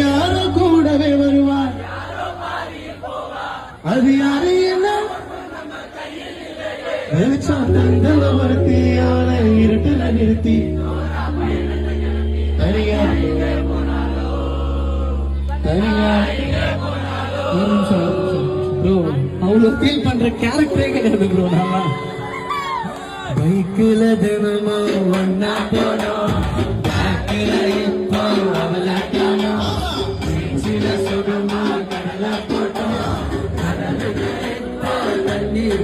யாரோ கூடவே வருவார், அது யாரு என்ன வெளிச்சம் தந்தல ஒருத்தி, அவனை இருட்டுல நிறுத்தி தனியா தனியா ப்ரோ அவ்வளவு ஃபீல் பண்ற கேரக்டரே கிடையாது ப்ரோ. நான் பைக்குல தினமும் ஒன்னா போனோம், பேக்குல இப்போ அவளை காணோம், சில சுகமா கடலை போட்டோம், கடலுக்கு இப்போ தண்ணீர்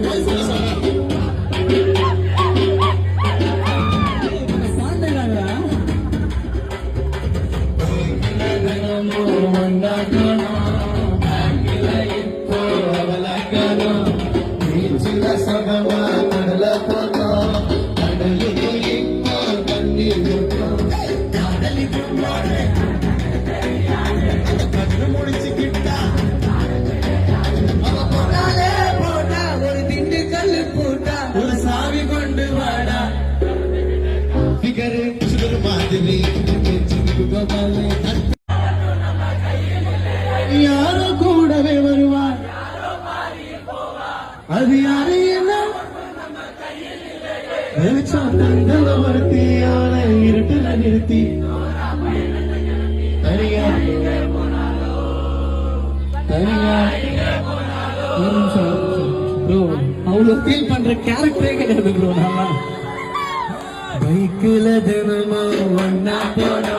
ஒன்னா போனோம், பேக்குல இப்போ அவளை காணோம், சில சுகமா கடலை போட்டோம், கடலுக்கு இப்போ தண்ணீர் ஊற்றோம், கடலுக்கு முடிச்சுக்கிட்டா போட்டா ஒரு திண்டு கல்லு போட்டா ஒரு சாவி கொண்டு வாடா பிகரு சுகர் மாதிரி யாரோ கூடவே வருவார், அது யாரு என்ன வெளிச்சம் தந்தல ஒருத்தி, அவனை இருட்டுல நிறுத்தி தனியா தனியா ப்ரோ அவ்வளவு ஃபீல் பண்ற கேரக்டரே கிடையாது ப்ரோ. நான் பைக்குல தினமும் ஒன்னா போன